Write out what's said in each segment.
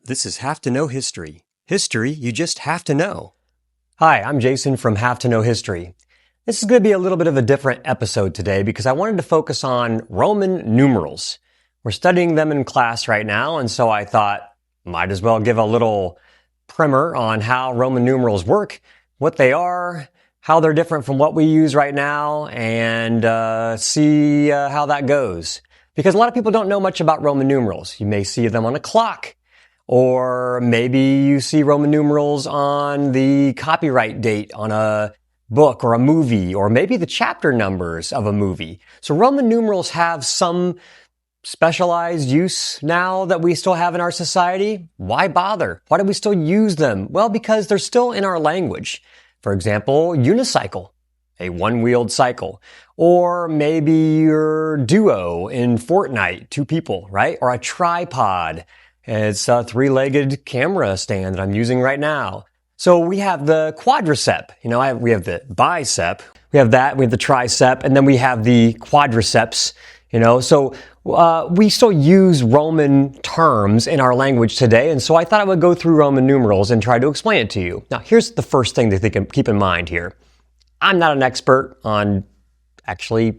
This is Have to Know History. History you just have to know. Hi, I'm Jason from Have to Know History. This is going to be a little bit of a different episode today because I wanted to focus on Roman numerals. We're studying them in class right now, and so I thought might as well give a little primer on how Roman numerals work, what they are, how they're different from what we use right now, and see how that goes. Because a lot of people don't know much about Roman numerals. You may see them on a clock. Or maybe you see Roman numerals on the copyright date on a book or a movie, or maybe the chapter numbers of a movie. So Roman numerals have some specialized use now that we still have in our society. Why bother? Why do we still use them? Well, because they're still in our language. For example, unicycle, a one-wheeled cycle. Or maybe your duo in Fortnite, two people, right? Or a tripod. It's a three-legged camera stand that I'm using right now. So we have the quadricep. We have the bicep. We have that. We have the tricep. And then we have the quadriceps. So we still use Roman terms in our language today. And so I thought I would go through Roman numerals and try to explain it to you. Now, here's the first thing to keep in mind here. I'm not an expert on actually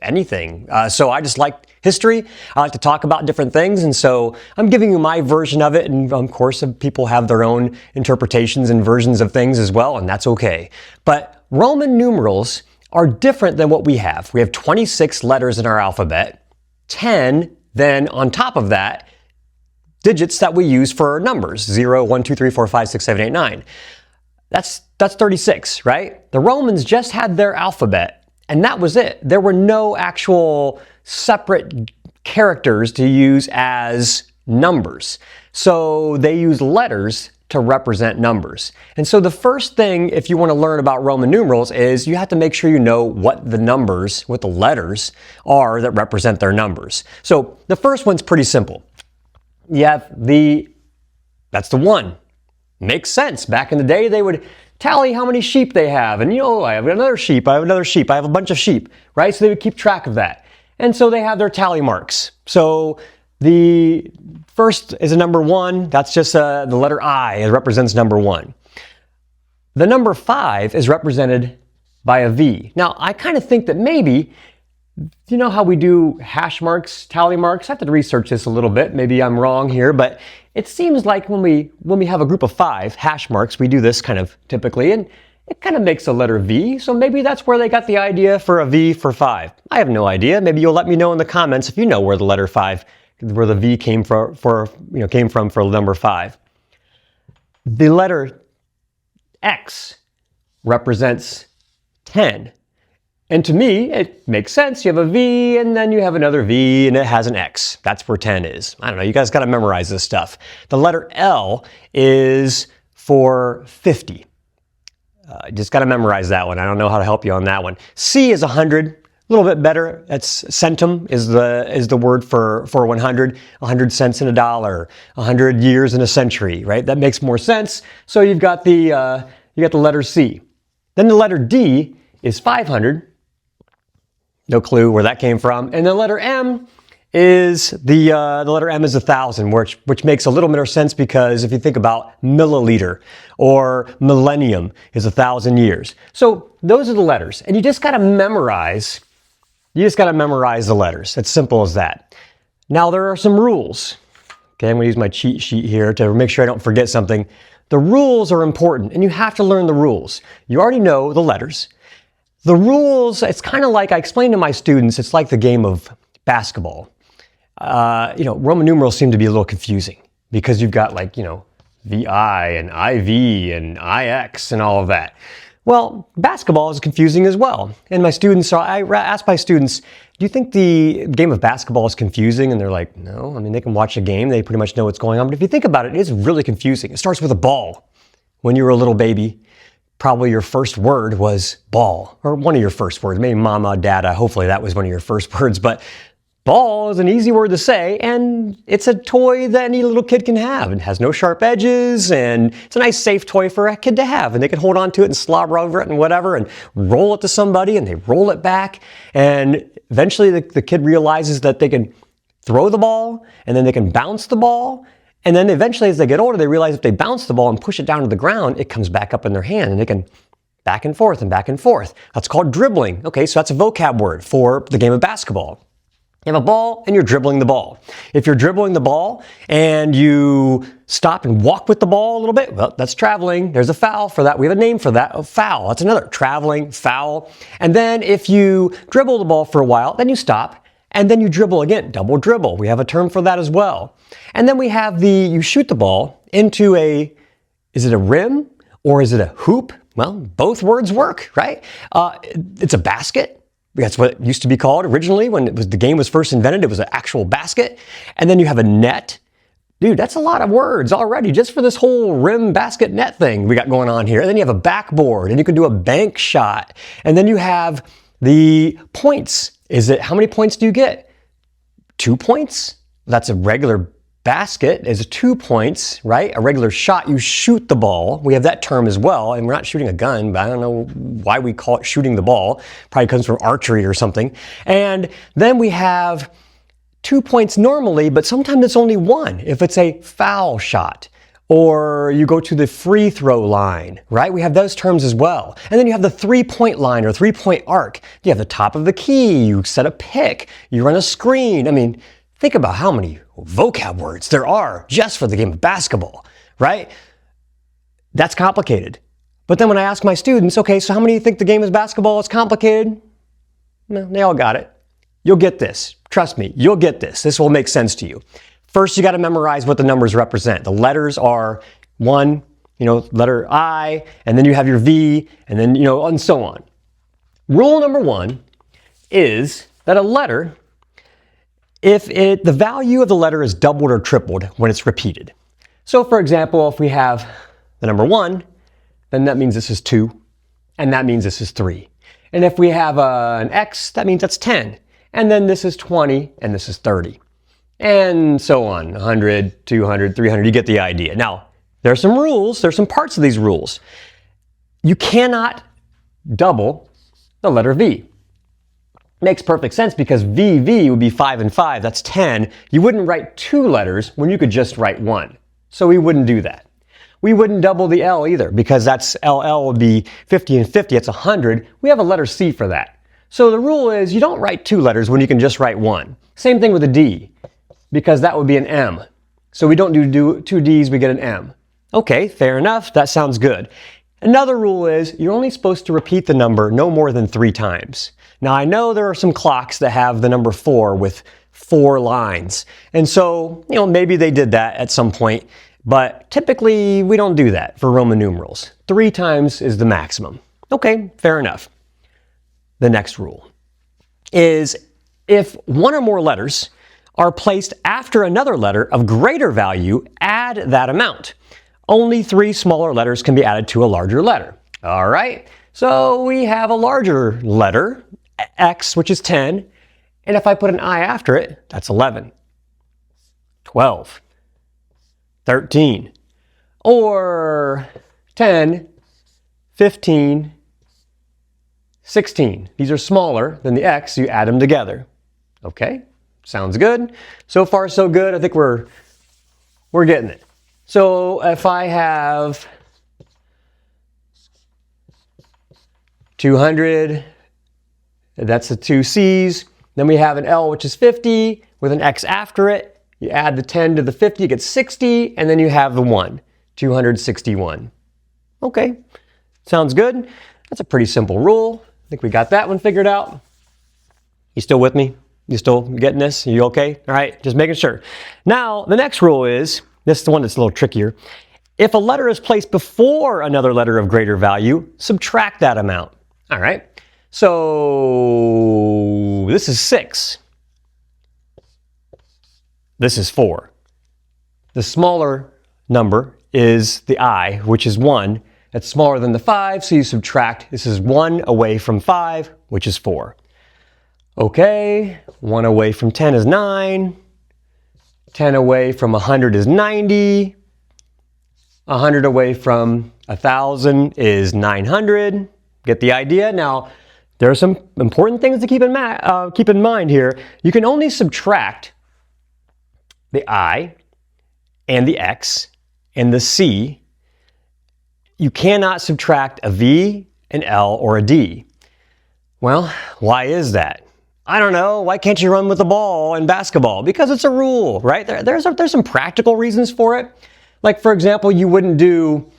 anything. So I just like history. I like to talk about different things. And so I'm giving you my version of it. And of course, people have their own interpretations and versions of things as well. And that's okay. But Roman numerals are different than what we have. We have 26 letters in our alphabet, 10 then on top of that, digits that we use for numbers, 0, 1, 2, 3, 4, 5, 6, 7, 8, 9. That's 36, right? The Romans just had their alphabet. And that was it. There were no actual separate characters to use as numbers. So they used letters to represent numbers. And so the first thing, if you want to learn about Roman numerals, is you have to make sure you know what the letters are that represent their numbers. So the first one's pretty simple. You have that's the 1. Makes sense. Back in the day, they would tally how many sheep they have. And I have another sheep, I have another sheep, I have a bunch of sheep, right? So they would keep track of that. And so they have their tally marks. So the first is a number 1. That's just the letter I. It represents number 1. The number 5 is represented by a V. Now, I kind of think that maybe, you know how we do hash marks, tally marks? I have to research this a little bit. Maybe I'm wrong here, but it seems like when we have a group of 5 hash marks, we do this kind of typically, and it kind of makes a letter V. So maybe that's where they got the idea for a V for 5. I have no idea. Maybe you'll let me know in the comments if you know where the letter 5, where the V came from for the number 5. The letter X represents 10. And to me, it makes sense. You have a V, and then you have another V, and it has an X. That's where 10 is. I don't know. You guys got to memorize this stuff. The letter L is for 50. Just got to memorize that one. I don't know how to help you on that one. C is 100. A little bit better. That's centum is the word for 100. 100 cents in a dollar. 100 years in a century. Right? That makes more sense. So you've got the letter C. Then the letter D is 500. No clue where that came from. And the letter M is the letter M is 1,000, which makes a little bit of sense because if you think about milliliter or millennium is 1,000 years. So those are the letters, and you just got to memorize. You just got to memorize the letters. It's simple as that. Now there are some rules. Okay, I'm going to use my cheat sheet here to make sure I don't forget something. The rules are important, and you have to learn the rules. You already know the letters. The rules, it's kind of like I explained to my students, it's like the game of basketball. Roman numerals seem to be a little confusing because you've got VI and IV and IX and all of that. Well, basketball is confusing as well. And I asked my students, do you think the game of basketball is confusing? And they're like, no. I mean, they can watch a game. They pretty much know what's going on. But if you think about it, it is really confusing. It starts with a ball. When you were a little baby, probably your first word was ball, or one of your first words, maybe mama, dada, hopefully that was one of your first words, but ball is an easy word to say, and it's a toy that any little kid can have. It has no sharp edges, and it's a nice safe toy for a kid to have, and they can hold on to it and slobber over it and whatever, and roll it to somebody, and they roll it back, and eventually the kid realizes that they can throw the ball, and then they can bounce the ball, And then eventually as they get older, they realize if they bounce the ball and push it down to the ground, it comes back up in their hand and they can back and forth and back and forth. That's called dribbling. Okay, so that's a vocab word for the game of basketball. You have a ball and you're dribbling the ball. If you're dribbling the ball and you stop and walk with the ball a little bit, well, that's traveling. There's a foul for that. We have a name for that, a foul. That's another, traveling, foul. And then if you dribble the ball for a while, then you stop and then you dribble again, double dribble. We have a term for that as well. And then we have you shoot the ball into is it a rim or is it a hoop? Well, both words work, right? It's a basket. That's what it used to be called originally when the game was first invented. It was an actual basket. And then you have a net. Dude, that's a lot of words already just for this whole rim basket net thing we got going on here. And then you have a backboard and you can do a bank shot. And then you have the points. How many points do you get? 2 points? That's a regular basket is 2 points, right? A regular shot, you shoot the ball. We have that term as well. And we're not shooting a gun, but I don't know why we call it shooting the ball. Probably comes from archery or something. And then we have 2 points normally, but sometimes it's only 1 if it's a foul shot. Or you go to the free throw line, right? We have those terms as well. And then you have the 3-point line or 3-point arc. You have the top of the key, you set a pick, you run a screen. I mean, think about how many vocab words there are just for the game of basketball, right? That's complicated. But then when I ask my students, okay, so how many think the game of basketball is complicated? Well, they all got it. You'll get this. Trust me, you'll get this. This will make sense to you. First, you got to memorize what the numbers represent. The letters are one, letter I, and then you have your V, and then, and so on. Rule number 1 is that a letter, if the value of the letter is doubled or tripled when it's repeated. So for example, if we have the number 1, then that means this is 2, and that means this is 3. And if we have an X, that means that's 10. And then this is 20, and this is 30. And so on, 100, 200, 300, you get the idea. Now, there are some rules, there's some parts of these rules. You cannot double the letter V. Makes perfect sense because VV would be 5 and 5, that's 10. You wouldn't write 2 letters when you could just write 1. So we wouldn't do that. We wouldn't double the L either because that's LL would be 50 and 50, it's 100. We have a letter C for that. So the rule is you don't write 2 letters when you can just write 1. Same thing with a D because that would be an M. So we don't do 2 Ds, we get an M. Okay, fair enough, that sounds good. Another rule is you're only supposed to repeat the number no more than 3 times. Now I know there are some clocks that have the number 4 with 4 lines. And so, maybe they did that at some point, but typically we don't do that for Roman numerals. 3 times is the maximum. Okay, fair enough. The next rule is if 1 or more letters are placed after another letter of greater value, add that amount. Only 3 smaller letters can be added to a larger letter. All right, so we have a larger letter, X, which is 10, and if I put an I after it, that's 11, 12, 13, or 10, 15, 16. These are smaller than the X, so you add them together. Okay, sounds good. So far, so good. I think we're getting it. So if I have 200, that's the 2 C's. Then we have an L, which is 50, with an X after it. You add the 10 to the 50, you get 60, and then you have the 1, 261. Okay, sounds good. That's a pretty simple rule. I think we got that one figured out. You still with me? You still getting this? You okay? All right, just making sure. Now, the next rule is, this is the one that's a little trickier. If a letter is placed before another letter of greater value, subtract that amount. All right, so this is 6. This is 4. The smaller number is the I, which is 1. That's smaller than the 5, so you subtract. This is 1 away from 5, which is 4. Okay, 1 away from 10 is 9. 10 away from 100 is 90. 100 away from 1,000 is 900. Get the idea? Now, there are some important things to keep in mind here. You can only subtract the I and the X and the C. You cannot subtract a V, an L, or a D. Well, why is that? I don't know. Why can't you run with the ball in basketball? Because it's a rule, right? There's some practical reasons for it. Like, for example, you wouldn't do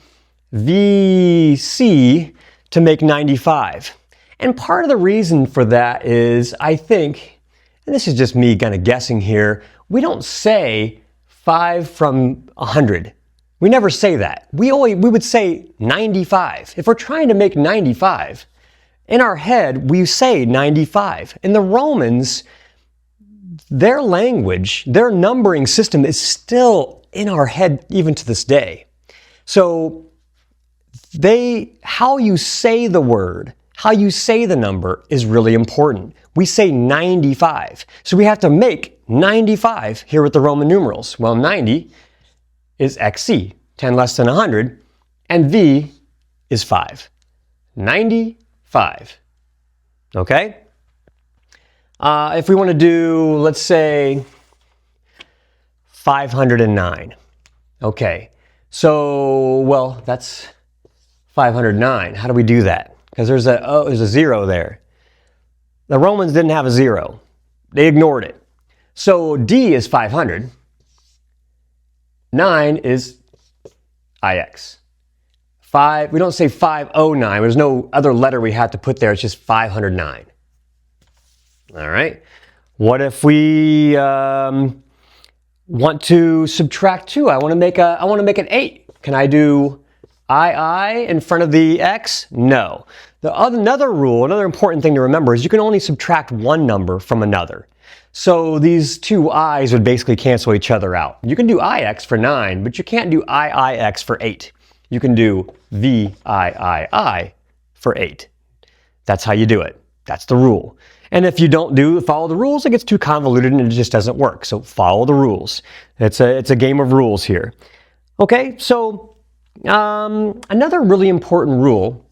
VC to make 95. And part of the reason for that is, I think, and this is just me kind of guessing here, we don't say 5 from 100. We never say that. We would say 95. If we're trying to make 95, in our head, we say 95. And the Romans, their language, their numbering system is still in our head even to this day. So how you say the word, how you say the number is really important. We say 95. So we have to make 95 here with the Roman numerals. Well, 90 is XC, 10 less than 100, and V is 5. 95. Okay? If we want to do, let's say, 509. Okay. So, well, that's 509. How do we do that? Because there's a zero there. The Romans didn't have a zero. They ignored it. So D is 500. 9 is IX. 5, we don't say 509. There's no other letter we have to put there. It's just 509. All right. What if we want to subtract 2? I want to make an 8. Can I do II in front of the X? No. Another rule, another important thing to remember is you can only subtract one number from another. So these two i's would basically cancel each other out. You can do IX for 9, but you can't do IIX for 8. You can do VIII for 8. That's how you do it. That's the rule. And if you don't follow the rules, it gets too convoluted and it just doesn't work. So follow the rules. It's a game of rules here. Okay, so another really important rule,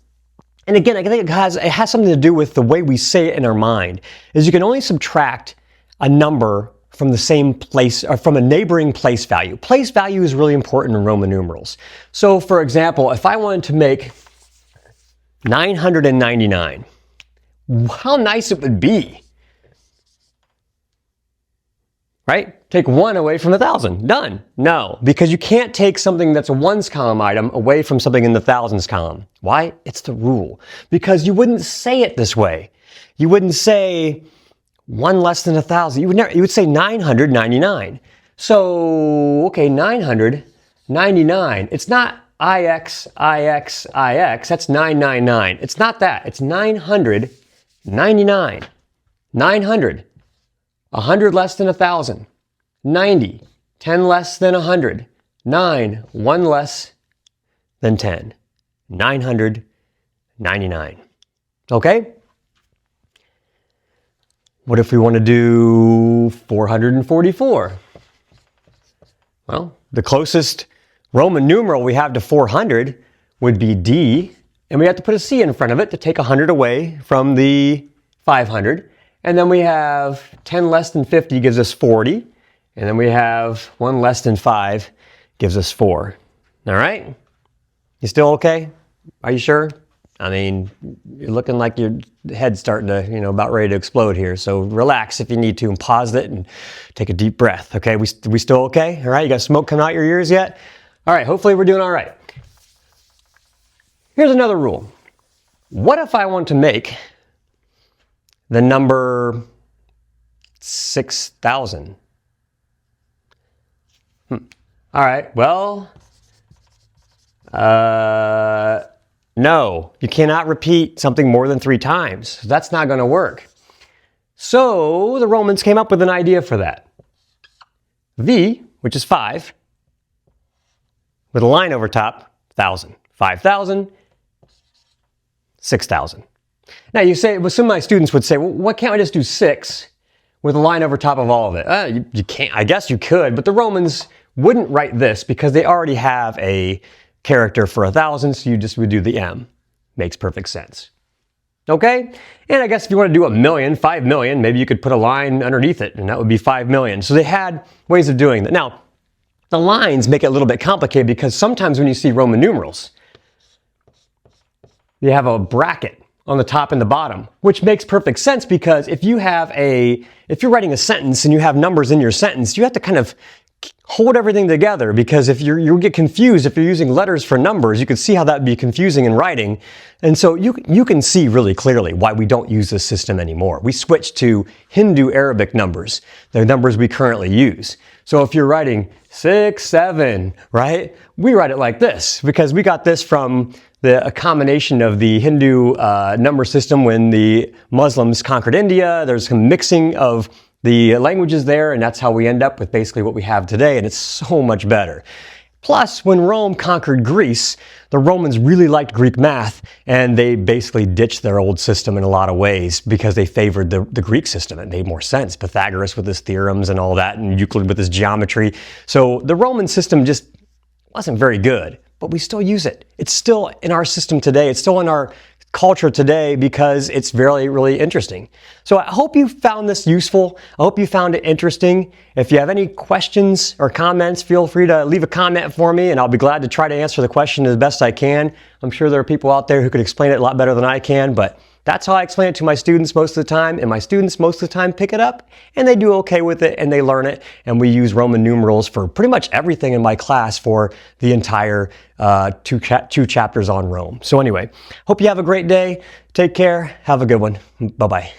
and again, I think it has something to do with the way we say it in our mind, is you can only subtract a number from the same place, or from a neighboring place value. Place value is really important in Roman numerals. So for example, if I wanted to make 999, how nice it would be, right? Take 1 away from 1,000. Done. No, because you can't take something that's a ones column item away from something in the thousands column. Why? It's the rule. Because you wouldn't say it this way. You wouldn't say 1 less than 1,000. You would say 999. So, okay, 999. It's not IX. That's 999. It's not that. It's 999. 900. 100 less than 1,000. 90. 10 less than 100. 9. 1 less than 10. 999. Okay? What if we want to do 444? Well, the closest Roman numeral we have to 400 would be D, and we have to put a C in front of it to take 100 away from the 500. And then we have 10 less than 50 gives us 40. And then we have 1 less than 5 gives us 4. All right? You still okay? Are you sure? I mean, you're looking like your head's starting to, about ready to explode here. So relax if you need to and pause it and take a deep breath. Okay, we still okay? All right, you got smoke coming out your ears yet? All right, hopefully we're doing all right. Here's another rule. What if I want to make the number 6,000? All right, well, no, you cannot repeat something more than 3 times. That's not going to work. So the Romans came up with an idea for that. V, which is 5, with a line over top, 1,000. 5,000, 6,000. Now you say, well, some of my students would say, well, why can't I just do 6 with a line over top of all of it? You can't. I guess you could, but the Romans wouldn't write this because they already have a character for 1,000, so you just would do the M. Makes perfect sense. Okay? And I guess if you want to do 1,000,000, 5,000,000, maybe you could put a line underneath it, and that would be 5,000,000. So they had ways of doing that. Now, The lines make it a little bit complicated because sometimes when you see Roman numerals, you have a bracket on the top and the bottom, which makes perfect sense because if you're writing a sentence and you have numbers in your sentence, you have to kind of hold everything together, because if you'll get confused if you're using letters for numbers. You can see how that'd be confusing in writing. And so you can see really clearly why we don't use this system anymore. We switched to Hindu Arabic numbers, the numbers we currently use. So if you're writing 6, 7, right? We write it like this because we got this from a combination of the Hindu number system when the Muslims conquered India. There's some mixing of the languages there, and that's how we end up with basically what we have today, and it's so much better. Plus, when Rome conquered Greece, the Romans really liked Greek math, and they basically ditched their old system in a lot of ways because they favored the Greek system. It made more sense. Pythagoras with his theorems and all that, and Euclid with his geometry. So the Roman system just wasn't very good, but we still use it. It's still in our system today. It's still in our culture today because it's really interesting. So I hope you found this useful. I hope you found it interesting. If you have any questions or comments, feel free to leave a comment for me and I'll be glad to try to answer the question as best I can. I'm sure there are people out there who could explain it a lot better than I can, but that's how I explain it to my students most of the time, and my students most of the time pick it up and they do okay with it and they learn it, and we use Roman numerals for pretty much everything in my class for the entire two chapters on Rome. So anyway, hope you have a great day. Take care. Have a good one. Bye-bye.